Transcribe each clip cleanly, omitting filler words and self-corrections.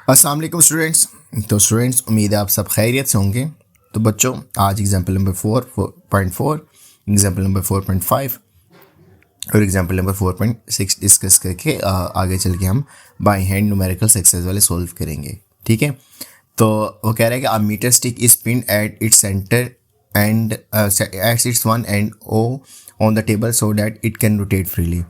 अस्सलाम वालेकुम स्टूडेंट्स। तो स्टूडेंट्स, उम्मीद है आप सब खैरियत से होंगे। तो बच्चों, आज एग्जाम्पल नंबर 4.4, एग्जाम्पल नंबर 4.5 और एग्जाम्पल नंबर 4.6 डिस्कस करके आगे चल के हम बाय हैंड न्यूमेरिकल एक्सरसाइज वाले सॉल्व करेंगे। ठीक है। तो वो कह रहा है कि a metre stick is pinned at its centre and at its one end O on the table so that it can rotate freely.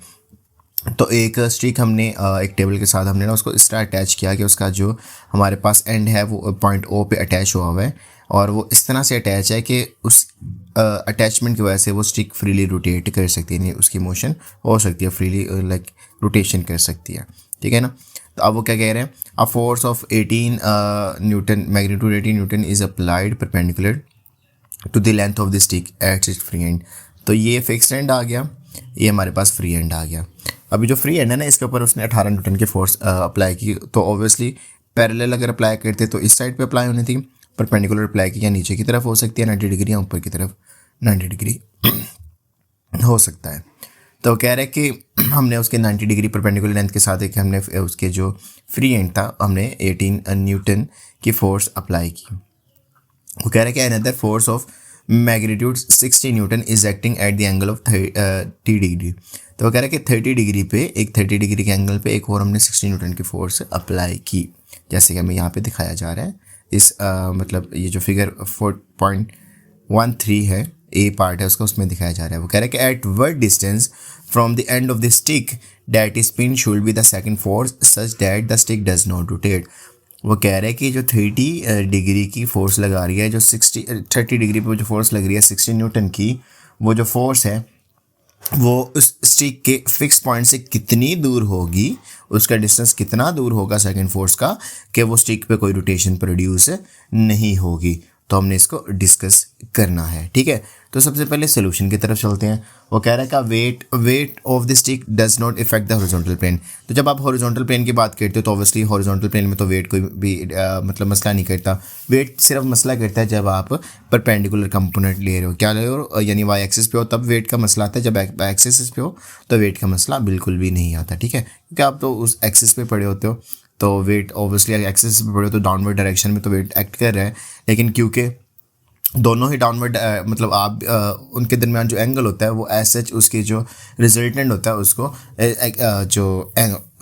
तो एक स्टिक हमने एक टेबल के साथ हमने ना उसको इस तरह अटैच किया कि उसका जो हमारे पास एंड है वो पॉइंट ओ पे अटैच हुआ हुआ है, और वो इस तरह से अटैच है कि उस अटैचमेंट की वजह से वो स्टिक फ्रीली रोटेट कर सकती है, यानी उसकी मोशन हो सकती है फ्रीली, लाइक रोटेशन कर सकती है। ठीक है ना। तो अब वो क्या कह रहे हैं, a force of 18 newton, magnitude 18 newton is applied perpendicular to the length of the stick at its free end. तो ये फिक्स एंड आ गया, ये हमारे पास फ्री एंड आ गया। अभी जो फ्री एंड है ना, इसके ऊपर उसने 18 न्यूटन की फोर्स अप्लाई की। तो ऑब्वियसली पैरेलल अगर अप्लाई करते तो इस साइड पे अप्लाई होनी थी, परपेंडिकुलर अप्लाई की या नीचे की तरफ हो सकती है 90 डिग्री, या ऊपर की तरफ 90 डिग्री हो सकता है। तो कह रहे हैं कि हमने उसके 90 डिग्री परपेंडिकुलर लेंथ के साथ एक हमने उसके जो फ्री एंड था हमने 18 न्यूटन की फोर्स अप्लाई की। वो कह रहा है कि another force of magnitude 60 Newton is acting at the angle of 30 degree. तो वो कह रहा है कि 30 डिग्री पे, एक 30 डिग्री के एंगल पे एक और हमने 60 न्यूटन की फोर्स अप्लाई की, जैसे कि हमें यहाँ पे दिखाया जा रहा है। इस मतलब ये जो फिगर 4.13 है, ए पार्ट है उसका, उसमें दिखाया जा रहा है। वो कह रहा है कि at what distance from the end of the stick that is pin should be the second force such that the stick does not rotate. वो कह रहा है कि जो 30 डिग्री की फोर्स लगा रही है, जो 30 डिग्री पे जो फोर्स लग रही है 60 न्यूटन की, वो जो फोर्स है वो उस स्टिक के फिक्स पॉइंट से कितनी दूर होगी, उसका डिस्टेंस कितना दूर होगा सेकंड फोर्स का, कि वो स्टिक पे कोई रोटेशन प्रोड्यूस नहीं होगी। तो हमने इसको डिस्कस करना है। ठीक है। तो सबसे पहले सोल्यूशन की तरफ चलते हैं। वो कह रहा है कि weight of the stick does not effect the horizontal plane. तो जब आप हॉरिजॉन्टल प्लेन की बात करते हो तो ऑब्वियसली हॉरिजॉन्टल प्लेन में तो वेट कोई भी मतलब मसला नहीं करता। वेट सिर्फ मसला करता है जब आप परपेंडिकुलर कंपोनेंट ले रहे हो, क्या ले रहे हो, यानी वाई एक्सिस पे हो तब वेट का मसला आता है। जब एक्सिस पे हो तो वेट का मसला बिल्कुल भी नहीं आता। ठीक है, क्योंकि आप तो उस एक्सिस पे पड़े होते हो, तो वेट ऑब्वियसली एक्सिस पे पड़े हो तो डाउनवर्ड डायरेक्शन में तो वेट एक्ट कर रहा है। लेकिन क्योंकि दोनों ही डाउनवर्ड मतलब आप उनके दरमियान जो एंगल होता है वो एज सच उसके जो रिजल्टेंट होता है उसको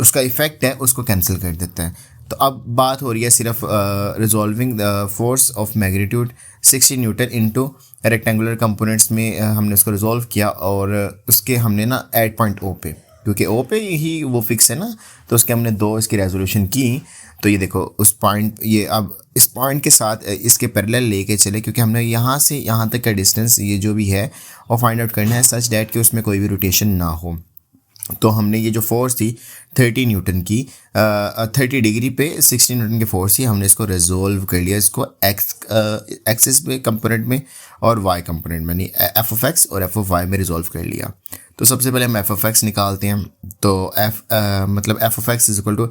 उसका इफेक्ट है उसको कैंसिल कर देता है। तो अब बात हो रही है सिर्फ resolving the force of magnitude 60 Newton into rectangular components में हमने उसको रिजॉल्व किया, और उसके हमने ना एट पॉइंट ओ पे, क्योंकि ओ पे ही वो फिक्स है ना, तो उसके हमने दो इसकी रेजोल्यूशन की। तो ये देखो उस पॉइंट, ये अब इस पॉइंट के साथ इसके पैरेलल लेके चले, क्योंकि हमने यहाँ से यहाँ तक का डिस्टेंस ये जो भी है वो फाइंड आउट करना है सच डैट कि उसमें कोई भी रोटेशन ना हो। तो हमने ये जो फोर्स थी 30 न्यूटन की 30 डिग्री पे 60 न्यूटन की फोर्स थी, हमने इसको रिजोल्व कर लिया, इसको एक्सिस पे कंपोनेंट में और वाई कंपोनेंट में, नहीं एफ ऑफ एक्स और एफ ऑफ वाई में रिजोल्व कर लिया। तो सबसे पहले हम एफ ऑफ एक्स निकालते हैं। तो मतलब F of X is equal to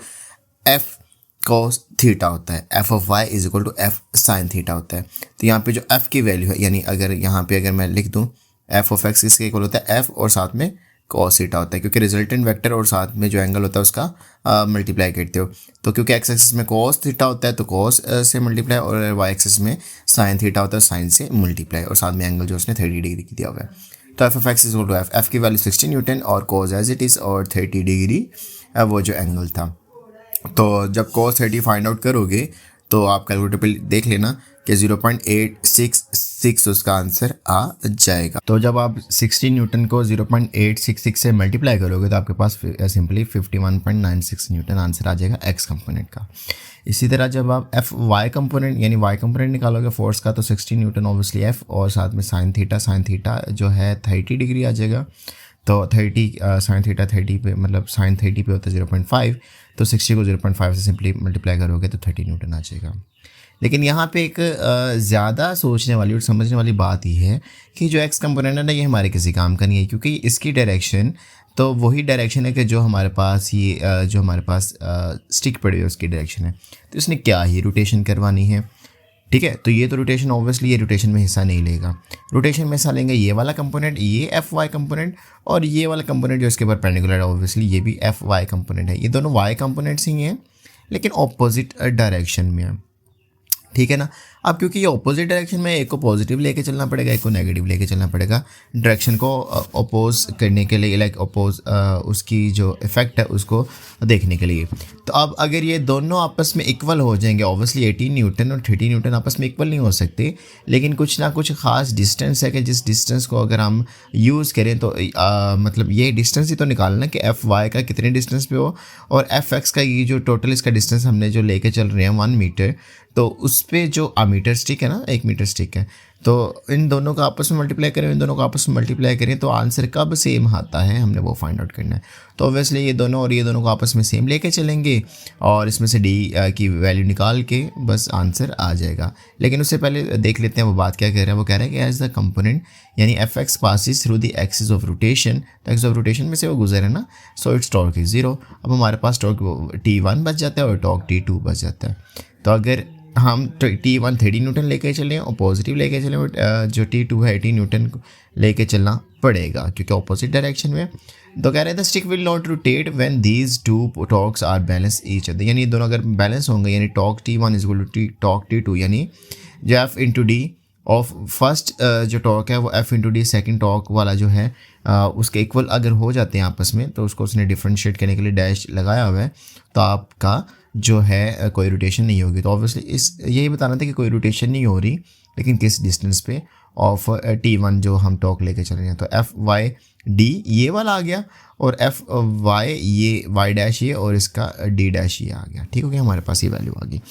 F cos theta होता है, F of Y is equal to F sine theta होता है। तो यहाँ पे जो एफ की वैल्यू है, यानी अगर यहाँ पे अगर मैं लिख दूँ एफ ऑफ एक्स इसके इक्वल होता है एफ और साथ में cos थीटा होता है, क्योंकि रिजल्टेंट वेक्टर और साथ में जो एंगल होता है उसका मल्टीप्लाई करते हो। तो क्योंकि एक्स एक्सिस में cos थीटा होता है तो cos से मल्टीप्लाई, और वाई एक्सिस में साइन थीटा होता है साइन से मल्टीप्लाई, और साथ में एंगल जो उसने 30 डिग्री की दिया हुआ है। तो F of X is equal to F की वैल्यू 60 न्यूटन और cos एज इट इज़ और 30 डिग्री वो जो एंगल था। तो जब cos 30 फाइंड आउट करोगे तो आप कैलकुलेटर पे देख लेना कि 0.866 उसका आंसर आ जाएगा। तो जब आप 60 न्यूटन को 0.866 से मल्टीप्लाई करोगे तो आपके पास सिंपली 51.96 न्यूटन आंसर आ जाएगा एक्स कंपोनेंट का। इसी तरह जब आप एफ वाई कंपोनेंट यानी वाई कंपोनेंट निकालोगे फोर्स का, तो 60 न्यूटन ऑब्वियसली एफ और साथ में साइन थीटा जो है 30 डिग्री आ जाएगा। तो 30 साइन थीटा 30 पे, मतलब साइन 30 पे होता है 0.5, तो 60 को 0.5 से सिंपली मल्टीप्लाई करोगे तो 30 न्यूटन आ जाएगा। लेकिन यहाँ पे एक ज़्यादा सोचने वाली और समझने वाली बात ये है कि जो एक्स कंपोनेंट है ना, ये हमारे किसी काम का नहीं है, क्योंकि इसकी डायरेक्शन तो वही डायरेक्शन है कि जो हमारे पास ये जो हमारे पास स्टिक पड़ी है उसकी डायरेक्शन है। तो इसने क्या ही रोटेशन करवानी है। ठीक है, तो ये तो रोटेशन ऑब्वियसली ये रोटेशन में हिस्सा नहीं लेगा। रोटेशन में हिस्सा लेंगे ये वाला कंपोनेंट, ये एफ वाई कंपोनेंट, और ये वाला कंपोनेंट जो इसके परपेंडिकुलर है ऑब्वियसली ये भी एफ वाई कंपोनेंट है। ये दोनों वाई कंपोनेंट्स ही हैं, लेकिन ऑपोजिट डायरेक्शन में है, ठीक है ना। अब क्योंकि ये ऑपोजिट डायरेक्शन में, एक को पॉजिटिव लेके चलना पड़ेगा, एक को नेगेटिव लेके चलना पड़ेगा डायरेक्शन को अपोज करने के लिए, लाइक अपोज उसकी जो इफेक्ट है उसको देखने के लिए। तो अब अगर ये दोनों आपस में इक्वल हो जाएंगे, ऑब्वियसली 18 न्यूटन और 30 न्यूटन आपस में इक्वल नहीं हो सकते, लेकिन कुछ ना कुछ ख़ास डिस्टेंस है कि जिस डिस्टेंस को अगर हम यूज़ करें तो मतलब ये डिस्टेंस ही तो निकालना कि एफ वाई का कितने डिस्टेंस पे हो और एफ एक्स का ये जो टोटल इसका डिस्टेंस हमने जो लेके चल रहे हैं 1 मीटर, तो उस पर जो मीटर स्टिक है ना, 1 मीटर स्टिक है, तो इन दोनों का आपस में मल्टीप्लाई करें, इन दोनों का आपस में मल्टीप्लाई करें तो आंसर कब सेम आता है हमने वो फाइंड आउट करना है। तो ऑब्वियसली ये दोनों और ये दोनों को आपस में सेम लेके चलेंगे और इसमें से डी की वैल्यू निकाल के बस आंसर आ जाएगा। लेकिन उससे पहले देख लेते हैं वो बात क्या कह रहा है। वो कह रहा है कि एज द कंपोनेंट यानी F x passes through the axis of rotation, तो एक्सिस ऑफ रोटेशन में से वो गुजर है ना, सो इट्स टॉर्क इज 0। अब हमारे पास टॉर्क T1 बच जाता है और टॉर्क T2 बच जाता है। तो अगर हम T1 30 न्यूटन लेके चलें और पॉजिटिव लेके चलें, जो T2 है 18 न्यूटन लेके चलना पड़ेगा क्योंकि ऑपोजिट डायरेक्शन में। तो कह रहे थे stick will not rotate when these two torques are balance each other, यानी दोनों अगर बैलेंस होंगे, यानी torque T1 is equal to torque T2, यानी जो F into D of first जो टॉर्क है वो F into D second torque वाला जो है उसके इक्वल अगर हो जाते हैं आपस में, तो उसको उसने डिफ्रेंशिएट करने के लिए डैश लगाया हुआ है, तो आपका जो है कोई रोटेशन नहीं होगी। तो ऑब्वियसली इस यही बताना था कि कोई रोटेशन नहीं हो रही, लेकिन किस डिस्टेंस पे ऑफ T1 जो हम टॉर्क लेके चल रहे हैं। तो एफ वाई डी ये वाला आ गया और एफ वाई ये वाई डैश ये और इसका डी डैश ये आ गया। ठीक हो गया, हमारे पास ये वैल्यू आ गई।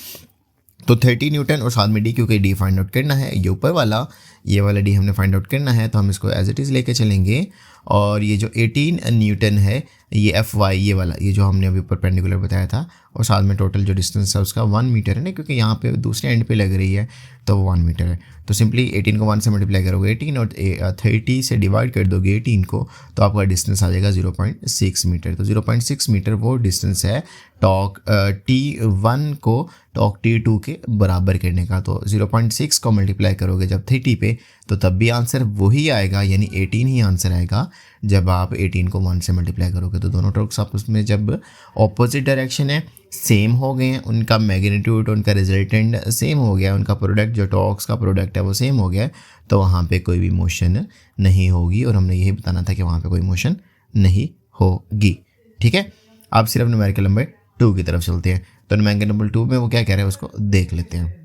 तो 30 न्यूटन और साथ में डी, क्योंकि डी फाइंड आउट करना है, ये ऊपर वाला ये वाला डी हमने फाइंड आउट करना है, तो हम इसको एज इट इज़ लेके चलेंगे। और ये जो 18 न्यूटन है ये एफ वाई ये वाला, ये जो हमने अभी परपेंडिकुलर बताया था, और साथ में टोटल जो डिस्टेंस है उसका 1 मीटर है ना, क्योंकि यहाँ पे दूसरे एंड पे लग रही है तो वो 1 मीटर है। तो सिंपली 18 को 1 से मल्टीप्लाई करोगे 18 और 30 से डिवाइड कर दोगे 18 को, तो आपका डिस्टेंस आ जाएगा 0.6 मीटर। तो 0.6 मीटर वो डिस्टेंस है टॉर्क T1 को टॉर्क T2 के बराबर करने का। तो 0.6 को मल्टीप्लाई करोगे जब 30 पे, तो तब भी आंसर वही आएगा, यानी 18 ही आंसर आएगा जब आप 18 को 1 से मल्टीप्लाई करोगे। तो दोनों टॉर्क्स आपस में जब ऑपोजिट डायरेक्शन है, सेम हो गए हैं, उनका मैग्नीट्यूड, उनका रिजल्टेंट सेम हो गया, उनका प्रोडक्ट जो टॉर्क्स का प्रोडक्ट है वो सेम हो गया, तो वहाँ पे कोई भी मोशन नहीं होगी। और हमने यही बताना था कि वहाँ पे कोई मोशन नहीं होगी। ठीक है, आप सिर्फ न्यूमेरिकल नंबर 2 की तरफ चलते हैं। तो न्यूमेरिकल नंबर 2 में वो क्या कह रहे हैं उसको देख लेते हैं।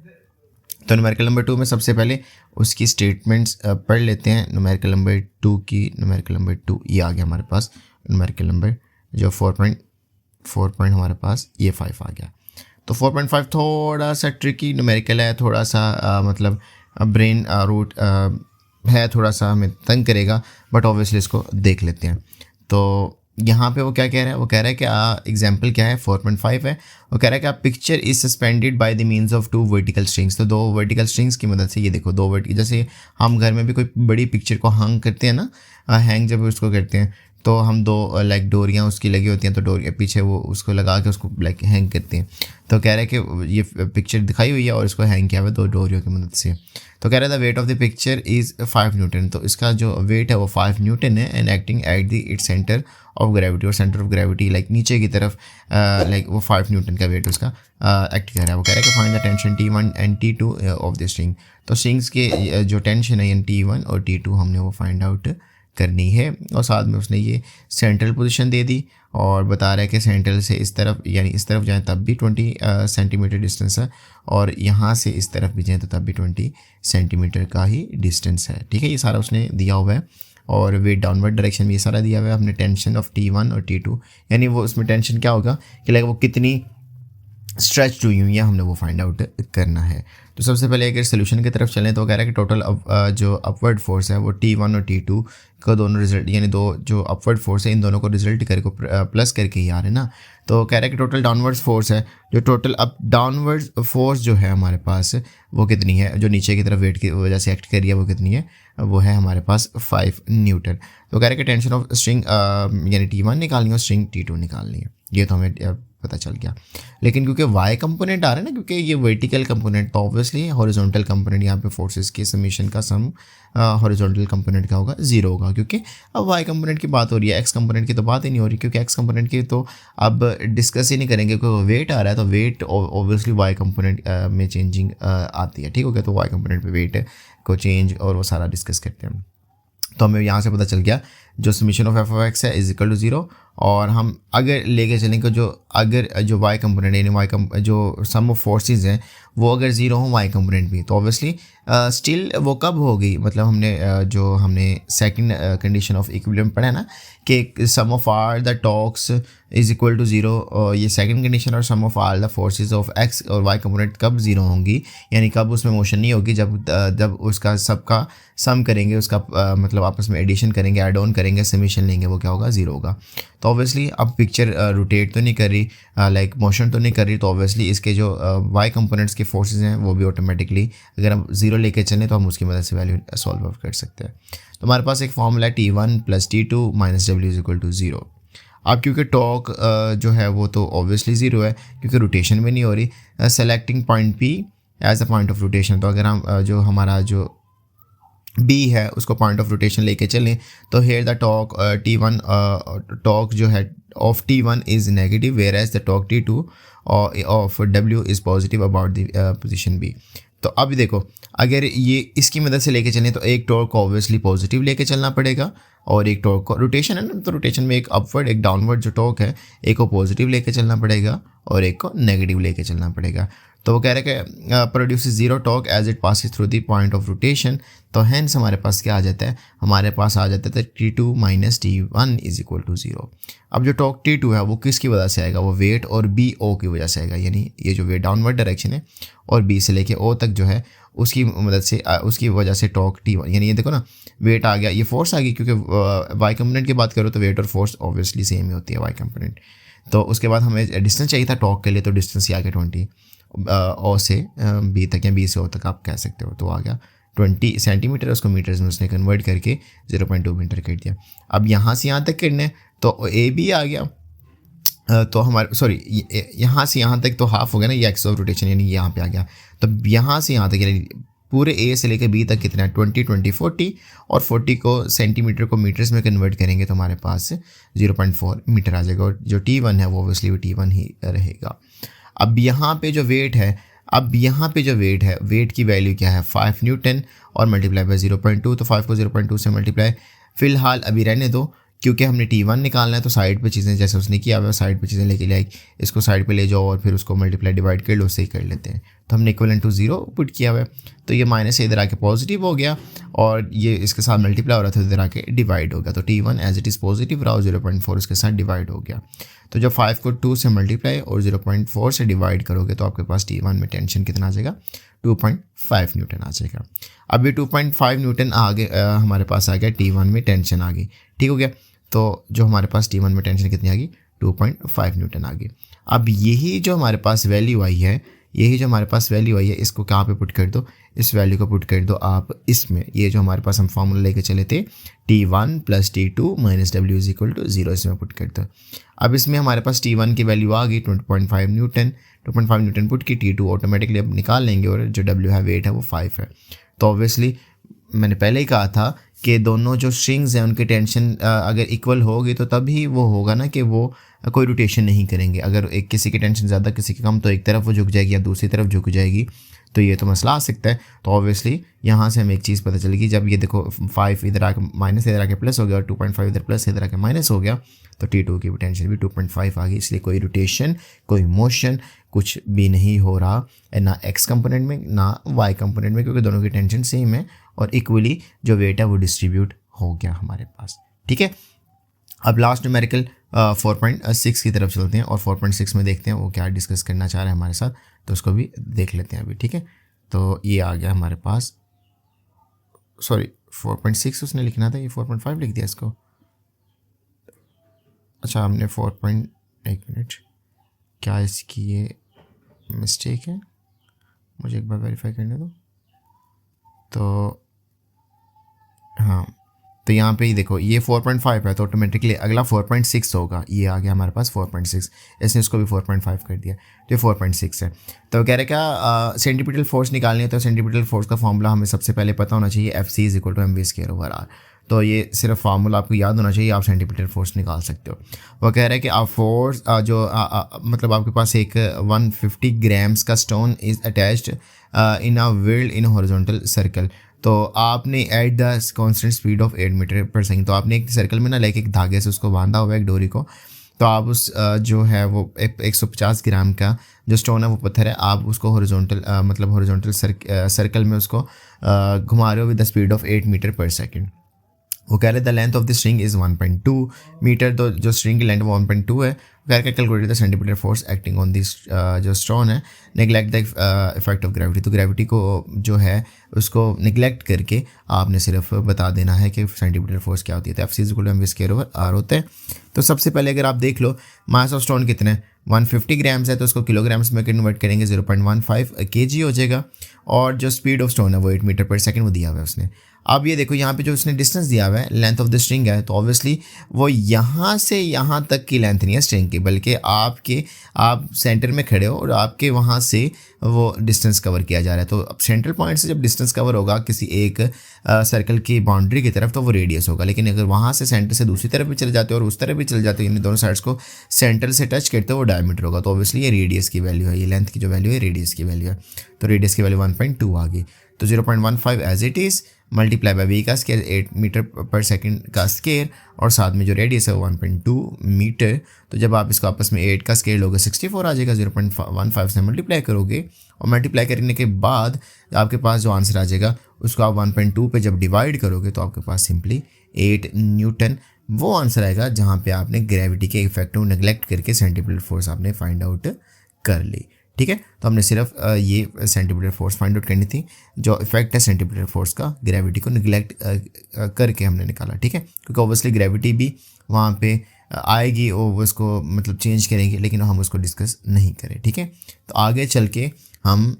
तो न्यूमेरिकल नंबर 2 में सबसे पहले उसकी स्टेटमेंट्स पढ़ लेते हैं। न्यूमेरिकल नंबर 2 की न्यूमेरिकल नंबर 2 ये आ गया हमारे पास। न्यूमेरिकल नंबर जो 4 पॉइंट हमारे पास ये 5 आ गया। तो 4.5 थोड़ा सा ट्रिकी न्यूमेरिकल है, थोड़ा सा मतलब ब्रेन रूट है, थोड़ा सा हमें तंग करेगा, बट ऑब्वियसली इसको देख लेते हैं। तो यहाँ पे वो क्या कह रहा है, वो कह रहा है कि एग्जाम्पल क्या है, 4.5 है। वो कह रहा है कि picture is suspended by the means of 2 vertical strings. तो 2 वर्टिकल स्ट्रिंग्स की मदद से ये देखो 2 वर्टिकल, जैसे हम घर में भी कोई बड़ी पिक्चर को हैंग करते हैं ना, हैंग जब उसको करते हैं तो हम 2 लाइक डोरियाँ उसकी लगी होती हैं, तो डोरियाँ पीछे वो उसको लगा के उसको लाइक हैंग करते हैं। तो कह रहा है कि ये पिक्चर दिखाई हुई है और इसको हैंग किया हुआ है 2 डोरियों की मदद से। तो कह रहा है the wait of the picture is 5 Newton. तो इसका जो वेट है वो 5 न्यूटन है and acting at the its centre of gravity, और सेंटर ऑफ ग्रेविटी लाइक नीचे की तरफ लाइक वो 5 न्यूटन का वेट उसका एक्ट कर रहा है। वो कह रहा है कि find the tension T1 and T2 of the string. तो स्ट्रिंग्स के जो टेंशन है यानी T1 और T2 हमने वो फाइंड आउट करनी है। और साथ में उसने ये सेंट्रल पोजीशन दे दी और बता रहा है कि सेंट्रल से इस तरफ यानी इस तरफ जाएँ तब भी 20 सेंटीमीटर डिस्टेंस है, और यहाँ से इस तरफ भी जाएँ तो तब भी 20 सेंटीमीटर का ही डिस्टेंस है। ठीक है, ये सारा उसने दिया हुआ है। और वेट डाउनवर्ड डायरेक्शन में ये सारा दिया हुआ है। हमने टेंशन ऑफ T1 और T2 यानी वो उसमें टेंशन क्या होगा कि लाइक वो कितनी स्ट्रेच हुई हुई है, हमने वो फाइंड आउट करना है। तो सबसे पहले अगर सोल्यूशन की तरफ चलें तो कह रहा है कि टोटल जो अपवर्ड फोर्स है वो T1 और T2 का दोनों रिजल्ट यानी 2 जो अपवर्ड फोर्स है इन दोनों को रिजल्ट करके प्लस करके ही आ रहे हैं ना। तो कह रहा है कि टोटल डाउनवर्ड्स फोर्स है, जो टोटल अप डाउनवर्ड्स फोर्स जो है हमारे पास वो कितनी है, जो नीचे की तरफ वेट की वजह से एक्ट कर रही है वो कितनी है, वो है हमारे पास 5 न्यूटन। तो कह रहा है कि टेंशन ऑफ स्ट्रिंग यानी T1 निकालनी है और स्ट्रिंग T2 निकालनी है। ये तो हमें पता चल गया। लेकिन क्योंकि वाई कंपोनेंट आ रहा है ना, क्योंकि ये वर्टिकल कंपोनेंट, तो ऑब्वियसली हॉरिजॉन्टल कंपोनेंट यहाँ पे फोर्सेस के समीशन का सम हॉरिजॉन्टल कंपोनेंट का होगा 0 होगा, क्योंकि अब वाई कंपोनेंट की बात हो रही है, एक्स कंपोनेंट की तो बात ही नहीं हो रही, क्योंकि एक्स कंपोनेंट की तो अब डिस्कस ही नहीं करेंगे, क्योंकि वेट आ रहा है तो वेट ऑब्वियसली वाई कंपोनेंट में चेंजिंग आती है। ठीक हो गया, तो वाई कंपोनेंट पे वेट को चेंज और वो सारा डिस्कस करते हैं। तो हमें यहाँ से पता चल गया जो summation of F of x है इज इक्वल टू 0, और हम अगर लेके चलेंगे जो वाई कंपोनेंट यानी जो सम ऑफ फोर्सेस हैं वो अगर 0 हो वाई कंपोनेंट भी, तो ऑब्वियसली स्टिल वो कब होगी, मतलब हमने सेकंड कंडीशन ऑफ इक्विलिब्रियम पढ़ा है ना कि sum of are the torques is equal to 0, ये सेकंड कंडीशन, और sum of are the forces of x और वाई कंपोनेंट कब 0 होंगी, यानी कब उसमें मोशन नहीं होगी, जब उसका सबका सम करेंगे, उसका मतलब आपस में एडिशन करेंगे, ऐड ऑन करेंगे, समीशन लेंगे, वो क्या होगा 0 होगा। तो ऑब्वियसली अब पिक्चर रोटेट तो नहीं कर रही, लाइक मोशन तो नहीं कर रही, तो ऑब्वियसली इसके जो वाई कंपोनेंट्स के फोर्सेस हैं वो भी ऑटोमेटिकली अगर हम 0 लेके चलें तो हम उसकी मदद से वैल्यू सॉल्व आउट कर सकते हैं। तो हमारे पास एक फॉर्मूला है T1 + T2 - W is equal to 0। अब क्योंकि टॉर्क जो है वो तो ऑब्वियसली 0 है, क्योंकि रोटेशन में नहीं हो रही, selecting point P as a point of rotation, तो अगर हम जो हमारा जो B है उसको पॉइंट ऑफ रोटेशन लेके चलें, तो here the torque T1 torque जो है of T1 is negative, where as the torque T2 of W is positive about the position B। तो अब देखो, अगर ये इसकी मदद से लेके चलें तो एक टॉर्क को ऑब्वियसली पॉजिटिव लेके चलना पड़ेगा, और एक टॉर्क को रोटेशन है ना, तो रोटेशन में एक अपवर्ड एक डाउनवर्ड जो टॉर्क है, एक को पॉजिटिव लेके चलना पड़ेगा और एक को नेगेटिव लेके चलना पड़ेगा। तो वो कह रहे हैं कि produce 0 torque as it passes through the point of rotation, तो हैंस हमारे पास क्या आ जाता है, हमारे पास आ जाता है T2 - T1 is equal to 0। अब जो टॉर्क T2 है वो किसकी वजह से आएगा, वो वेट और BO की वजह से आएगा, यानी ये जो वेट डाउनवर्ड डायरेक्शन है और B से लेके O तक जो है उसकी मदद से उसकी वजह से टॉर्क T1, यानी ये देखो ना वेट आ गया, ये फोर्स आ गई, क्योंकि वाई कंपोनेंट की बात करो तो वेट और फोर्स ऑब्वियसली सेम ही होती है वाई कंपोनेंट। तो उसके बाद हमें डिस्टेंस चाहिए था टॉर्क के लिए, तो डिस्टेंस ये आ गया 20 O से B तक या B से O तक आप कह सकते हो, तो आ गया 20 सेंटीमीटर, उसको मीटर्स में उसने कन्वर्ट करके 0.2 मीटर कर दिया। अब यहाँ से यहाँ तक करना है तो AB आ गया, तो हमारे सॉरी यहाँ से यहाँ तक तो हाफ हो गया ना, ये एक्स ऑफ रोटेशन यानी यहाँ पे आ गया। तो यहाँ से यहाँ तक यानी पूरे A से लेकर B तक कितना है 20 20 40, और 40 को सेंटीमीटर को मीटर्स में कन्वर्ट करेंगे तो हमारे पास 0.4 मीटर आ जाएगा, और जो T1 है वो ऑब्वियसली T1 ही रहेगा। अब यहाँ पे जो वेट है, वेट की वैल्यू क्या है 5 न्यूटन और मल्टीप्लाई बाय 0.2, तो 5 को 0.2 से मल्टीप्लाई फिलहाल अभी रहने दो, क्योंकि हमने T1 निकालना है, तो साइड पे चीज़ें जैसे उसने किया हुआ साइड पे चीज़ें लेके आई, इसको साइड पे ले जाओ और फिर उसको मल्टीप्लाई डिवाइड कर लो, उससे ही कर लेते हैं। तो हमने इक्वलेंट टू 0 पुट किया हुआ है, तो ये माइनस से इधर आके पॉजिटिव हो गया, और ये इसके साथ मल्टीप्लाई हो रहा था, इधर आके डिवाइड हो गया, तो T1 as it is positive रहा और 0.4 इसके साथ डिवाइड हो गया। तो जब 5 को 2 से मल्टीप्लाई और 0.4 से डिवाइड करोगे तो आपके पास T1 में टेंशन कितना आ जाएगा 2.5 न्यूटन आ जाएगा। अब ये 2.5 न्यूटन हमारे पास आ गया, T1 में टेंशन आ गई, ठीक हो गया। तो जो हमारे पास T1 में टेंशन कितनी आ गई 2.5 न्यूटन आ गई। अब यही जो हमारे पास वैल्यू आई है, इसको कहाँ पे पुट कर दो, इस वैल्यू को पुट कर दो आप इसमें, ये जो हमारे पास हम फार्मूला लेके चले थे T1 + T2 - W is equal to 0, इसमें पुट कर दो। अब इसमें हमारे पास T1 की वैल्यू आ गई 2.5 न्यूटन पुट की, T2 ऑटोमेटिकली अब निकाल लेंगे, और जो W है वेट है वो 5 है। तो ऑब्वियसली मैंने पहले ही कहा था कि दोनों जो स्ट्रिंग्स हैं उनकी टेंशन अगर इक्वल होगी तो तभी वो होगा ना कि वो कोई रोटेशन नहीं करेंगे। अगर एक किसी की टेंशन ज़्यादा किसी की कम, तो एक तरफ वो झुक जाएगी या दूसरी तरफ झुक जाएगी, तो ये तो मसला आ सकता है। तो ऑब्वियसली यहाँ से हमें एक चीज़ पता चलेगी, जब ये देखो 5 इधर आके माइनस, इधर आके प्लस हो गया, और 2.5 इधर प्लस, इधर आके माइनस हो गया, तो T2 की टेंशन भी 2.5 आ गई। इसलिए कोई रोटेशन, कोई मोशन कुछ भी नहीं हो रहा है, ना एक्स कंपोनेंट में ना वाई कंपोनेंट में, क्योंकि दोनों की टेंशन सेम है और इक्वली जो वेट है वो डिस्ट्रीब्यूट हो गया हमारे पास, ठीक है। अब लास्ट न्यूमेरिकल 4.6 की तरफ चलते हैं और 4.6 में देखते हैं वो क्या डिस्कस करना चाह रहे हैं हमारे साथ, तो उसको भी देख लेते हैं अभी, ठीक है। तो ये आ गया हमारे पास, सॉरी 4.6 उसने लिखना था, ये 4.5 लिख दिया इसको। अच्छा हमने 1 मिनट, क्या इसकी ये मिस्टेक है, मुझे एक बार वेरीफाई करने दो। तो हाँ, तो यहाँ पे ही देखो ये 4.5 है तो ऑटोमेटिकली अगला 4.6 होगा, ये आ गया हमारे पास 4.6, इसने इसको भी 4.5 कर दिया, तो ये 4.6 है। तो कह रहे क्या सेंटीपिटल फोर्स निकालनी है, तो सेंटीपिटल फोर्स का फॉर्मूला हमें सबसे पहले पता होना चाहिए, FC = mv²/r। तो ये सिर्फ फार्मूला आपको याद होना चाहिए, आप सेंटीमीटर फोर्स निकाल सकते हो। वो कह रहे हैं कि आप फोर्स मतलब आपके पास एक 150 ग्राम्स का stone is attached in a whirled in horizontal circle. तो आपने at the constant speed of 8 metre per second, तो आपने एक सर्कल में ना लाइक एक धागे से उसको बांधा हुआ है एक डोरी को, तो आप उस जो है वो 150 ग्राम का जो स्टोन है वो पत्थर है, आप उसको हॉरिजॉन्टल मतलब हॉरिजॉन्टल सर्कल में उसको घुमा रहे हो with the speed of 8 metre per second. वो कह रहे the length of the string is 1.2 metre, तो जो स्ट्रिंग की लेंथ वो 1.2 है। कह रहे calculate the centimetre force acting on this जो स्टोन है, neglect the effect of gravity. तो ग्रेविटी को जो है उसको निगलेक्ट करके आपने सिर्फ बता देना है कि सेंटीमीटर फोर्स क्या होती है। तो FC = mv²/r होता है। तो सबसे पहले अगर आप देख लो मास ऑफ स्टोन कितने 150 ग्राम्स है, तो उसको किलोग्राम्स में कन्वर्ट करेंगे 0.15 kg हो जाएगा, और जो स्पीड ऑफ स्टोन है वो 8 मीटर पर सेकंड वो दिया हुआ है उसने। अब ये देखो यहाँ पे जो उसने डिस्टेंस दिया हुआ है लेंथ ऑफ द स्ट्रिंग है, तो ऑब्वियसली वो यहाँ से यहाँ तक की लेंथ नहीं है स्ट्रिंग की, बल्कि आप सेंटर में खड़े हो और आपके वहाँ से वो डिस्टेंस कवर किया जा रहा है। तो अब सेंट्रल पॉइंट से जब डिस्टेंस कवर होगा किसी एक सर्कल की बाउंड्री की तरफ, तो वो रेडियस होगा। लेकिन अगर वहाँ से सेंटर से दूसरी तरफ भी चले जाते हो और उस तरफ भी चले जाते हो, यानी दोनों साइड्स को सेंटर से टच करते हो, वो डायमीटर होगा। तो ऑब्वियसली ये रेडियस की वैल्यू है, ये लेंथ की जो वैल्यू है रेडियस की वैल्यू है। तो रेडियस की वैल्यू 1.2 आ गई। तो 0.15 as it is multiply by v का स्केयर 8 मीटर पर सेकंड का स्केयर, और साथ में जो रेडियस है वो 1.2 मीटर। तो जब आप इसको आपस में 8 का स्केयर लोगे 64 आ जाएगा, 0.15 से मल्टीप्लाई करोगे, और मल्टीप्लाई करने के बाद आपके पास जो आंसर आ जाएगा उसको आप 1.2 पे जब डिवाइड करोगे तो आपके पास सिंपली 8 न्यूटन वो आंसर आएगा, जहाँ पे आपने ग्रेविटी के इफेक्ट को नेगलेक्ट करके सेंटीमीटर फोर्स आपने फाइंड आउट कर ली। ठीक है, तो हमने सिर्फ ये सेंटीमीटर फोर्स फाइंड आउट करनी थी, जो इफेक्ट है सेंटीमीटर फोर्स का ग्रेविटी को निगलेक्ट करके हमने निकाला। ठीक है, क्योंकि ऑब्वियसली ग्रेविटी भी वहाँ पे आएगी और उसको मतलब चेंज करेंगे, लेकिन हम उसको डिस्कस नहीं करें। ठीक है, तो आगे चल के हम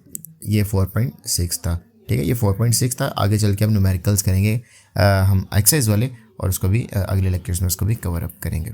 ये 4.6 था। ठीक है, ये 4.6 था। आगे चल के हम न्यूमेरिकल्स करेंगे हम एक्सरसाइज वाले, और उसको भी अगले लेक्चर्स में उसको भी कवर अप करेंगे।